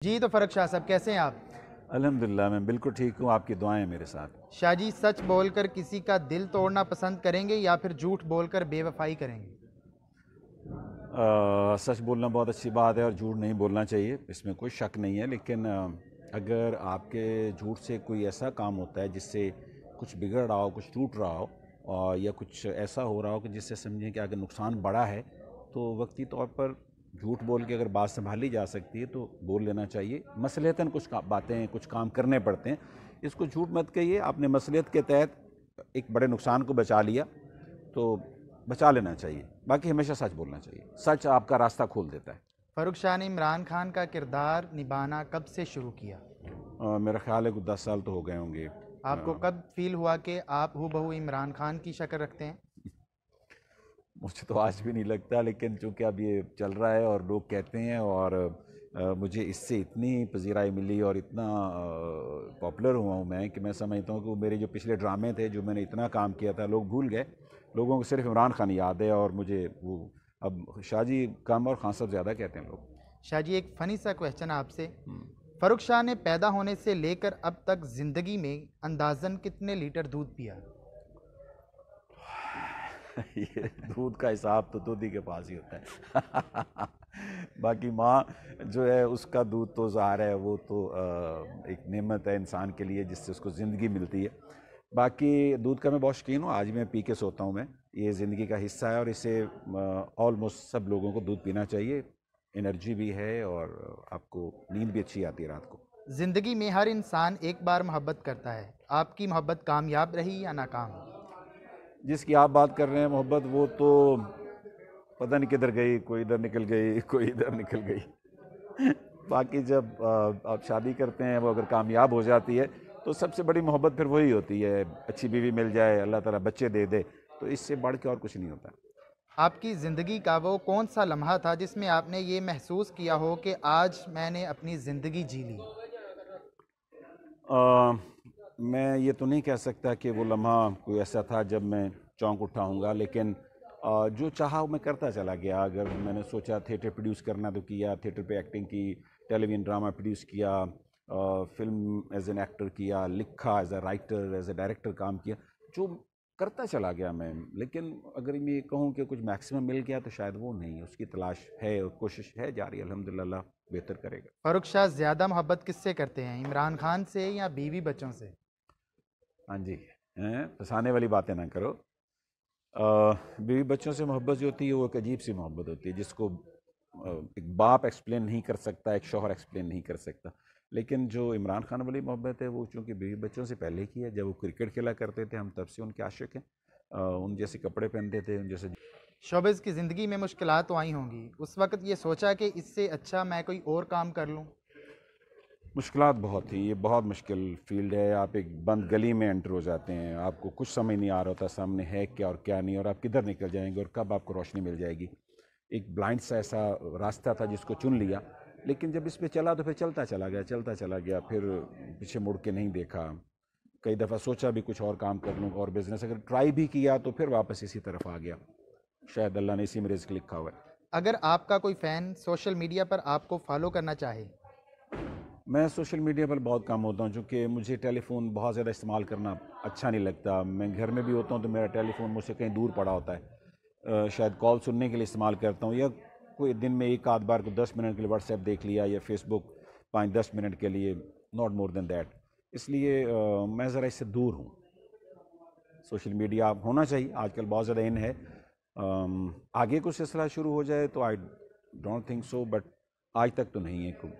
جی تو فرق شاہ صاحب کیسے ہیں آپ؟ الحمدللہ میں بالکل ٹھیک ہوں، آپ کی دعائیں میرے ساتھ۔ شاہ جی سچ بول کر کسی کا دل توڑنا پسند کریں گے یا پھر جھوٹ بول کر بے وفائی کریں گے؟ سچ بولنا بہت اچھی بات ہے اور جھوٹ نہیں بولنا چاہیے، اس میں کوئی شک نہیں ہے، لیکن اگر آپ کے جھوٹ سے کوئی ایسا کام ہوتا ہے جس سے کچھ بگڑ رہا ہو، کچھ ٹوٹ رہا ہو یا کچھ ایسا ہو رہا ہو کہ جس سے سمجھیں کہ اگر نقصان بڑا ہے تو وقتی طور پر جھوٹ بول کے اگر بات سنبھالی جا سکتی ہے تو بول لینا چاہیے۔ مصلحتاً کچھ باتیں کچھ کام کرنے پڑتے ہیں، اس کو جھوٹ مت کہیے، آپ نے مصلحت کے تحت ایک بڑے نقصان کو بچا لیا تو بچا لینا چاہیے، باقی ہمیشہ سچ بولنا چاہیے، سچ آپ کا راستہ کھول دیتا ہے۔ فاروق شاہ نے عمران خان کا کردار نبھانا کب سے شروع کیا؟ میرا خیال ہے کہ 10 سال تو ہو گئے ہوں گے۔ آپ کو کب فیل ہوا کہ آپ ہو بہو عمران خان کی شکل رکھتے ہیں؟ مجھے تو آج بھی نہیں لگتا، لیکن چونکہ اب یہ چل رہا ہے اور لوگ کہتے ہیں اور مجھے اس سے اتنی پذیرائی ملی اور اتنا پاپولر ہوا ہوں میں کہ میں سمجھتا ہوں کہ وہ میرے جو پچھلے ڈرامے تھے جو میں نے اتنا کام کیا تھا لوگ بھول گئے، لوگوں کو صرف عمران خان یاد ہے اور مجھے وہ اب شاہ جی کم اور خان صاحب زیادہ کہتے ہیں لوگ۔ شاہ جی ایک فنی سا کویسچن آپ سے، فاروق شاہ نے پیدا ہونے سے لے کر اب تک زندگی میں اندازاً کتنے لیٹر دودھ پیا؟ یہ دودھ کا حساب تو دودھی کے پاس ہی ہوتا ہے باقی ماں جو ہے اس کا دودھ تو ظاہر ہے وہ تو ایک نعمت ہے انسان کے لیے جس سے اس کو زندگی ملتی ہے۔ باقی دودھ کا میں بہت شوقین ہوں، آج میں پی کے سوتا ہوں، میں یہ زندگی کا حصہ ہے اور اسے آلموسٹ سب لوگوں کو دودھ پینا چاہیے، انرجی بھی ہے اور آپ کو نیند بھی اچھی آتی ہے رات کو۔ زندگی میں ہر انسان ایک بار محبت کرتا ہے، آپ کی محبت کامیاب رہی یا ناکام؟ جس کی آپ بات کر رہے ہیں محبت وہ تو پتہ نہیں کدھر گئی، کوئی ادھر نکل گئی کوئی ادھر نکل گئی باقی جب آپ شادی کرتے ہیں وہ اگر کامیاب ہو جاتی ہے تو سب سے بڑی محبت پھر وہی ہوتی ہے، اچھی بیوی مل جائے، اللہ تعالیٰ بچے دے دے، تو اس سے بڑھ کے اور کچھ نہیں ہوتا۔ آپ کی زندگی کا وہ کون سا لمحہ تھا جس میں آپ نے یہ محسوس کیا ہو کہ آج میں نے اپنی زندگی جی لی؟ میں یہ تو نہیں کہہ سکتا کہ وہ لمحہ کوئی ایسا تھا جب میں چونک اٹھا ہوں گا، لیکن جو چاہا میں کرتا چلا گیا۔ اگر میں نے سوچا تھیٹر پروڈیوس کرنا تو کیا، تھیٹر پہ ایکٹنگ کی، ٹیلی ویژن ڈرامہ پروڈیوس کیا، فلم ایز این ایکٹر کیا، لکھا as a writer as a director کام کیا، جو کرتا چلا گیا میں۔ لیکن اگر میں یہ کہوں کہ کچھ میکسیمم مل گیا تو شاید وہ نہیں، اس کی تلاش ہے اور کوشش ہے جاری، الحمدللہ اللہ بہتر کرے گا۔ فاروق شاہ زیادہ محبت کس سے کرتے ہیں، عمران خان سے یا بیوی بچوں سے؟ ہاں جی، پھنسانے والی باتیں نہ کرو۔ بیوی بچوں سے محبت جو ہوتی ہے وہ ایک عجیب سی محبت ہوتی ہے جس کو ایک باپ ایکسپلین نہیں کر سکتا، ایک شوہر ایکسپلین نہیں کر سکتا، لیکن جو عمران خان والی محبت ہے وہ چونکہ بیوی بچوں سے پہلے کی ہے، جب وہ کرکٹ کھیلا کرتے تھے ہم تب سے ان کے عاشق ہیں، ان جیسے کپڑے پہنتے تھے، ان جیسے۔ شوبز کی زندگی میں مشکلات تو آئی ہوں گی، اس وقت یہ سوچا کہ اس سے اچھا میں کوئی اور کام کر لوں؟ مشکلات بہت تھی، یہ بہت مشکل فیلڈ ہے، آپ ایک بند گلی میں انٹر ہو جاتے ہیں، آپ کو کچھ سمجھ نہیں آ رہا ہوتا سامنے ہے کیا اور کیا نہیں، اور آپ کدھر نکل جائیں گے اور کب آپ کو روشنی مل جائے گی۔ ایک بلائنڈ سا ایسا راستہ تھا جس کو چن لیا، لیکن جب اس پہ چلا تو پھر چلتا چلا گیا، پھر پیچھے مڑ کے نہیں دیکھا۔ کئی دفعہ سوچا بھی کچھ اور کام کر لوں اور بزنس اگر ٹرائی بھی کیا تو پھر واپس اسی طرف آ گیا، شاید اللہ نے اسی میں رزق لکھا ہوا ہے۔ اگر آپ کا کوئی فین سوشل میڈیا پر آپ کو فالو کرنا چاہے؟ میں سوشل میڈیا پر بہت کم ہوتا ہوں چونکہ مجھے ٹیلی فون بہت زیادہ استعمال کرنا اچھا نہیں لگتا، میں گھر میں بھی ہوتا ہوں تو میرا ٹیلی فون مجھ سے کہیں دور پڑا ہوتا ہے، شاید کال سننے کے لیے استعمال کرتا ہوں، یا کوئی دن میں ایک آدھ بار کو 10 منٹ کے لیے واٹس ایپ دیکھ لیا یا فیس بک 5-10 منٹ کے لیے، ناٹ مور دین دیٹ، اس لیے میں ذرا اس سے دور ہوں۔ سوشل میڈیا ہونا چاہیے، آج کل بہت زیادہ ان ہے، آگے کچھ سلسلہ شروع ہو جائے تو I don't think so, but آج تک تو نہیں ہے کوئی۔